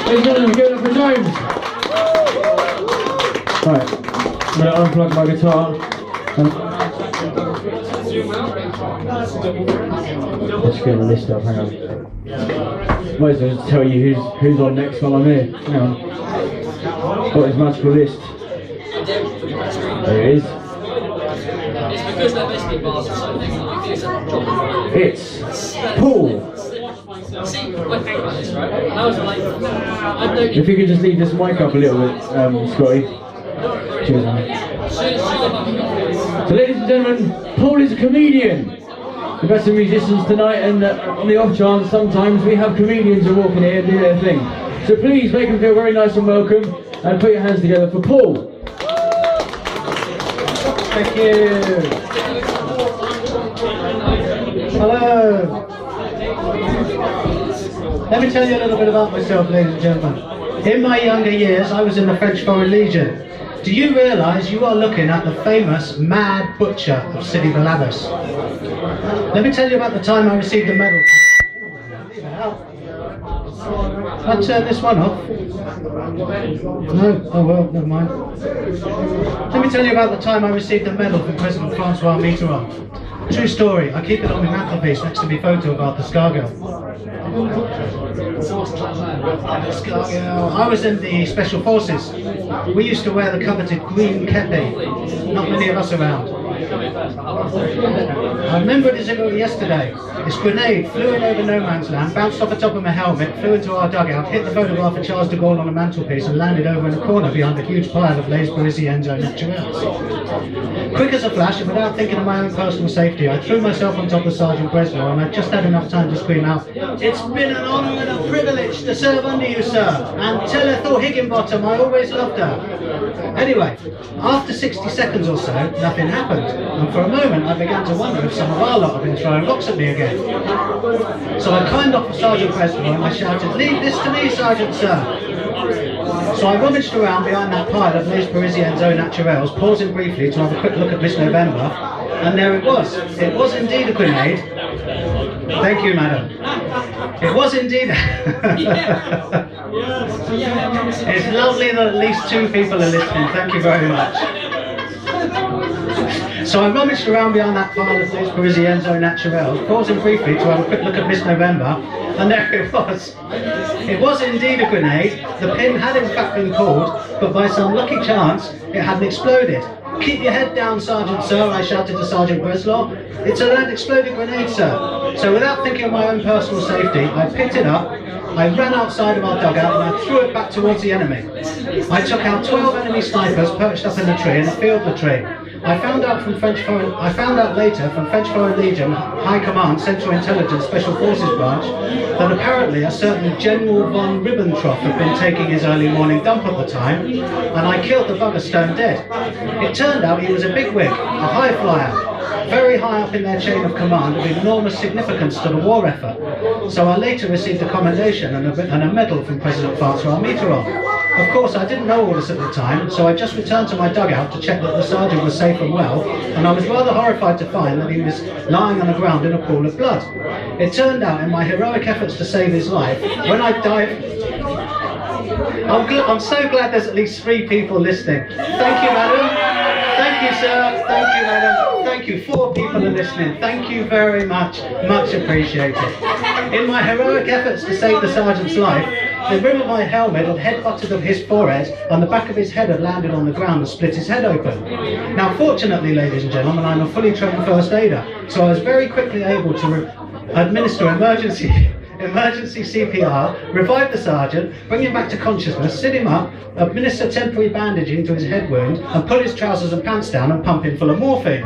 Ladies and gentlemen, give it up for James. Right, I'm going to unplug my guitar. Let's get the list up, hang on. Might as well just tell you who's on next while I'm here. Hang on. Got his magical list. There it is. It's Paul. If you could just leave this mic up a little bit, Scotty. Cheers, man. So, ladies and gentlemen, Paul is a comedian. The best of musicians tonight, and on the off chance, sometimes we have comedians who walk in here and do their thing. So please make them feel very nice and welcome, and put your hands together for Paul. Thank you. Hello. Let me tell you a little bit about myself, ladies and gentlemen. In my younger years, I was in the French Foreign Legion. Do you realise you are looking at the famous Mad Butcher of Sidi Bel Abbas? Let me tell you about the time I received the medal. I'll turn this one off. No? Oh well, never mind. Let me tell you about the time I received the medal from President Francois Mitterrand. True story. I keep it on my mantelpiece next to my photo of Arthur Scargill. I was in the Special Forces. We used to wear the coveted green kepi. Not many of us around. I remember it as if it were yesterday. This grenade flew in over no man's land, bounced off the top of my helmet, flew into our dugout, hit the photograph of Charles de Gaulle on a mantelpiece and landed over in a corner behind a huge pile of Les Parisiens au naturels. Quick as a flash and without thinking of my own personal safety, I threw myself on top of Sergeant Breslau and I just had enough time to scream out, "It's been an honour and a privilege to serve under you, sir, and tell Ethel Higginbottom I always loved her." Anyway, after 60 seconds or so, nothing happened, and for a moment I began to wonder if some of our lot had been throwing rocks at me again. So I climbed off of Sergeant Breslau and I shouted, "Leave this to me, Sergeant, sir." So I rummaged around behind that pile of Les Parisiens au naturels, pausing briefly to have a quick look at Miss November, and there it was. It was indeed a grenade. Thank you, madam. It was indeed. It's lovely that at least 2 people are listening. Thank you very much. So I rummaged around behind that pile of Les Parisiens au naturels, pausing briefly to have a quick look at Miss November, and there it was. It was indeed a grenade. The pin had in fact been pulled, but by some lucky chance, it hadn't exploded. "Keep your head down, Sergeant, sir," I shouted to Sergeant Breslau. "It's an unexploded grenade, sir." So without thinking of my own personal safety, I picked it up, I ran outside of our dugout and I threw it back towards the enemy. I took out 12 enemy snipers perched up in a tree in a field latrine. I found out later from French Foreign Legion High Command Central Intelligence Special Forces branch that apparently a certain General von Ribbentrop had been taking his early morning dump at the time, and I killed the bugger stone dead. It turned out he was a bigwig, a high flyer, very high up in their chain of command of enormous significance to the war effort. So I later received a commendation and a medal from President Francois Mitterrand. Of course, I didn't know all this at the time, so I just returned to my dugout to check that the sergeant was safe and well, and I was rather horrified to find that he was lying on the ground in a pool of blood. It turned out, in my heroic efforts to save his life, when I dived... I'm so glad there's at least 3 people listening. Thank you, madam. Thank you, sir. Thank you, madam. Thank you. 4 people are listening. Thank you very much. Much appreciated. In my heroic efforts to save the sergeant's life, the rim of my helmet had head-butted of his forehead, and the back of his head had landed on the ground and split his head open. Now, fortunately, ladies and gentlemen, I'm a fully trained first aider, so I was very quickly able to administer emergency CPR, revive the sergeant, bring him back to consciousness, sit him up, administer temporary bandaging to his head wound, and pull his trousers and pants down and pump him full of morphine.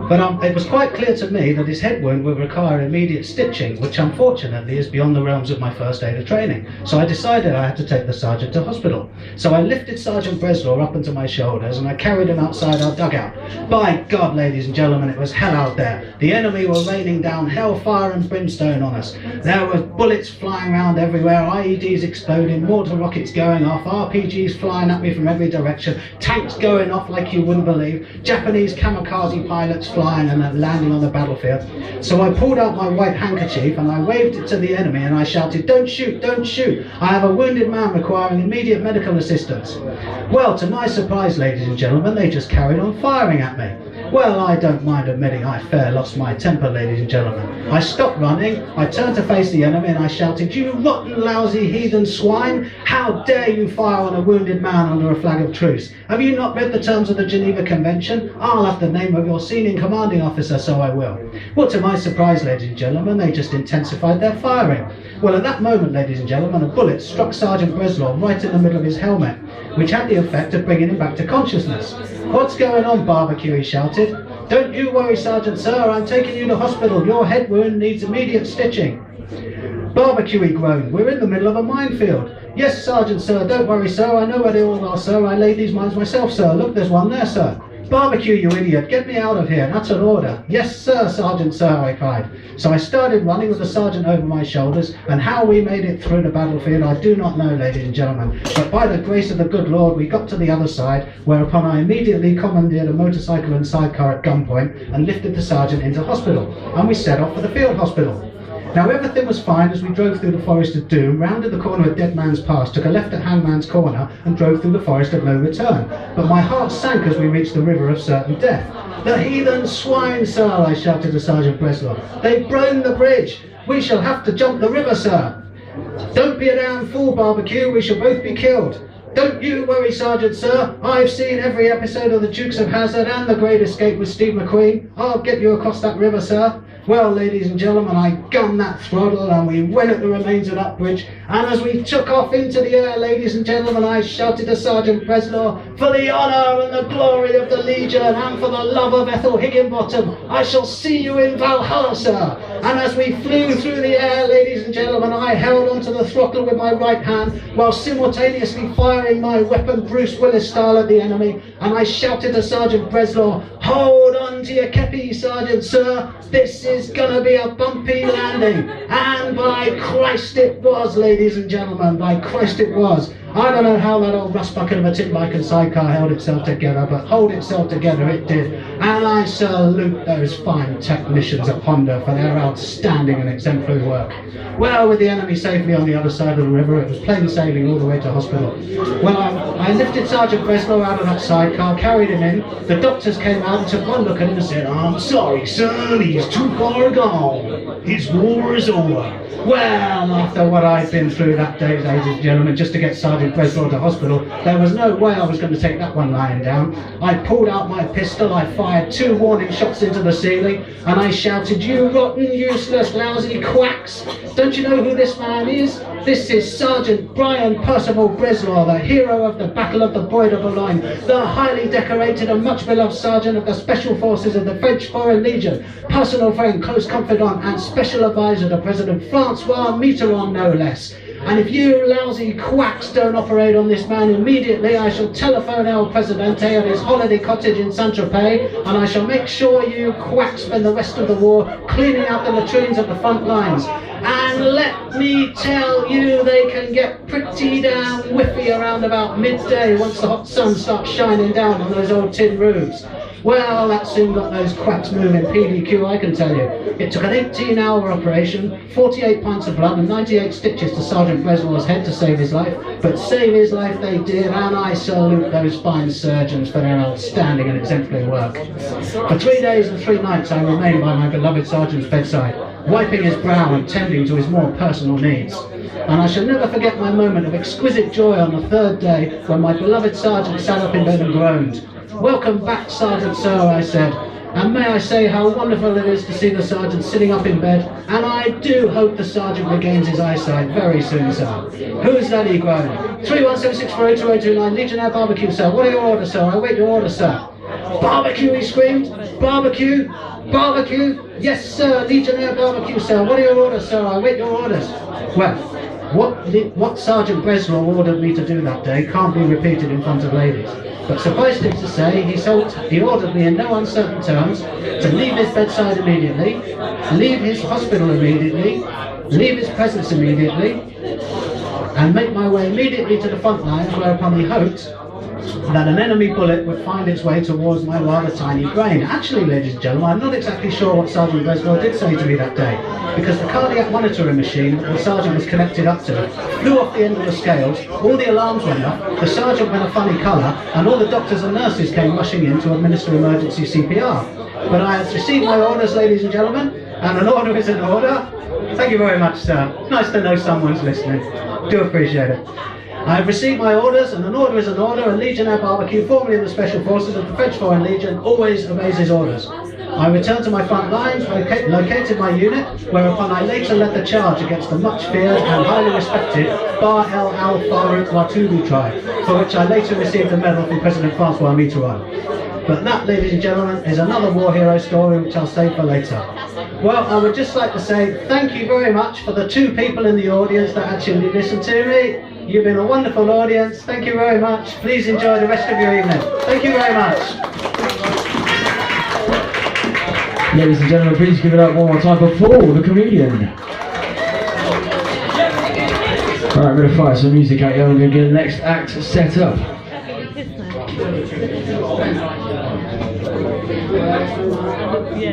But it was quite clear to me that his head wound would require immediate stitching, which unfortunately is beyond the realms of my first aider training. So I decided I had to take the sergeant to hospital. So I lifted Sergeant Breslau up onto my shoulders and I carried him outside our dugout. By God, ladies and gentlemen, it was hell out there. The enemy were raining down hellfire and brimstone on us. There were bullets flying around everywhere, IEDs exploding, mortar rockets going off, RPGs flying at me from every direction, tanks going off like you wouldn't believe, Japanese kamikaze pilots bullets flying and landing on the battlefield. So I pulled out my white handkerchief and I waved it to the enemy and I shouted, "Don't shoot, don't shoot. I have a wounded man requiring immediate medical assistance." Well, to my surprise, ladies and gentlemen, they just carried on firing at me. Well, I don't mind admitting I fair lost my temper, ladies and gentlemen. I stopped running, I turned to face the enemy and I shouted, "You rotten, lousy, heathen swine! How dare you fire on a wounded man under a flag of truce? Have you not read the terms of the Geneva Convention? I'll have the name of your senior commanding officer, so I will." Well, to my surprise, ladies and gentlemen, they just intensified their firing. Well, at that moment, ladies and gentlemen, a bullet struck Sergeant Breslau right in the middle of his helmet, which had the effect of bringing him back to consciousness. "What's going on, Barbecue?" he shouted. "Don't you worry, Sergeant, sir, I'm taking you to hospital. Your head wound needs immediate stitching." "Barbecue," he groaned, "we're in the middle of a minefield." "Yes, Sergeant, sir, don't worry, sir, I know where they all are, sir, I laid these mines myself, sir. Look, there's one there, sir." "Barbecue, you idiot, get me out of here, that's an order." "Yes, sir, Sergeant, sir," I cried. So I started running with the sergeant over my shoulders, and how we made it through the battlefield I do not know, ladies and gentlemen, but by the grace of the good Lord we got to the other side, whereupon I immediately commandeered a motorcycle and sidecar at gunpoint and lifted the sergeant into hospital, and we set off for the field hospital. Now everything was fine as we drove through the Forest of Doom, rounded the corner of Dead Man's Pass, took a left at Hangman's Corner and drove through the Forest of No Return. But my heart sank as we reached the River of Certain Death. "The heathen swine, sir," I shouted to Sergeant Breslau. "They've blown the bridge. We shall have to jump the river, sir." "Don't be a damn fool, Barbecue, we shall both be killed." "Don't you worry, Sergeant, sir. I've seen every episode of the Dukes of Hazzard and The Great Escape with Steve McQueen. I'll get you across that river, sir." Well, ladies and gentlemen, I gunned that throttle and we went at the remains of that bridge, and as we took off into the air, ladies and gentlemen, I shouted to Sergeant Breslau, "For the honour and the glory of the Legion and for the love of Ethel Higginbottom, I shall see you in Valhalla, sir." And as we flew through the air, ladies and gentlemen, I held onto the throttle with my right hand while simultaneously firing my weapon Bruce Willis style at the enemy, and I shouted to Sergeant Breslau, "Hold on to your kepi, Sergeant, sir. This is gonna be a bumpy landing." And by Christ it was, ladies and gentlemen, by Christ it was. I don't know how that old rust bucket of a Titmican sidecar held itself together, but hold itself together it did. And I salute those fine technicians at Honda for their outstanding and exemplary work. Well, with the enemy safely on the other side of the river, it was plain sailing all the way to hospital. Well, I lifted Sergeant Breslau out of that sidecar, carried him in. The doctors came out and took one look at him and said, "I'm sorry, son, he's too far gone. His war is over." Well, after what I'd been through that day, ladies and gentlemen, just to get Sergeant Breslau to hospital, there was no way I was going to take that one lying down. I pulled out my pistol, I fired 2 warning shots into the ceiling, and I shouted, "You rotten, useless, lousy quacks! Don't you know who this man is? This is Sergeant Brian Percival Breslau, the hero of the Battle of the Bois de Boulogne, the highly decorated and much beloved sergeant of the Special Forces of the French Foreign Legion, personal friend, close confidant, and special advisor to President Francois Mitterrand, no less. And if you lousy quacks don't operate on this man immediately, I shall telephone El Presidente at his holiday cottage in Saint-Tropez, and I shall make sure you quacks spend the rest of the war cleaning out the latrines at the front lines. And let me tell you, they can get pretty damn whiffy around about midday once the hot sun starts shining down on those old tin roofs." Well, that soon got those quacks moving PDQ, I can tell you. It took an 18-hour operation, 48 pints of blood and 98 stitches to Sergeant Breslau's head to save his life, but save his life they did, and I salute those fine surgeons for their outstanding and exemplary work. For 3 days and 3 nights I remained by my beloved sergeant's bedside, wiping his brow and tending to his more personal needs. And I shall never forget my moment of exquisite joy on the 3rd day when my beloved sergeant sat up in bed and groaned. "Welcome back, Sergeant, sir," I said. And may I say how wonderful it is to see the sergeant sitting up in bed, and I do hope the sergeant regains his eyesight very soon, sir. "Who's that?" he groaned. 317640229, Legionnaire Barbecue, sir. What are your orders, sir? I await your orders, sir. "Barbecue," he screamed. "Barbecue? Barbecue? Yes, sir, Legionnaire Barbecue, sir. What are your orders, sir? I await your orders." Well, what Sergeant Breslau ordered me to do that day can't be repeated in front of ladies. But suffice it to say, he ordered me in no uncertain terms to leave his bedside immediately, leave his hospital immediately, leave his presence immediately, and make my way immediately to the front lines, whereupon he hoped that an enemy bullet would find its way towards my rather tiny brain. Actually, ladies and gentlemen, I'm not exactly sure what Sergeant Breswell did say to me that day, because the cardiac monitoring machine that the sergeant was connected up to flew off the end of the scales, all the alarms went up, the sergeant went a funny colour, and all the doctors and nurses came rushing in to administer emergency CPR. But I have received my orders, ladies and gentlemen, and an order is an order. Thank you very much, sir. Nice to know someone's listening. Do appreciate it. I have received my orders, and an order is an order, and Legionnaire Barbecue, formerly in the Special Forces of the French Foreign Legion, always obeys his orders. I returned to my front lines, located my unit, whereupon I later led the charge against the much feared and highly respected Bar El Al Farouk Watubu tribe, for which I later received a medal from President Francois Mitterrand. But that, ladies and gentlemen, is another war hero story which I'll save for later. Well, I would just like to say thank you very much for the 2 people in the audience that actually listened to me. You've been a wonderful audience. Thank you very much. Please enjoy the rest of your evening. Thank you very much. Ladies and gentlemen, please give it up one more time for Paul, the comedian. Alright, I'm going to fire some music out here. I'm going to get the next act set up. Yeah.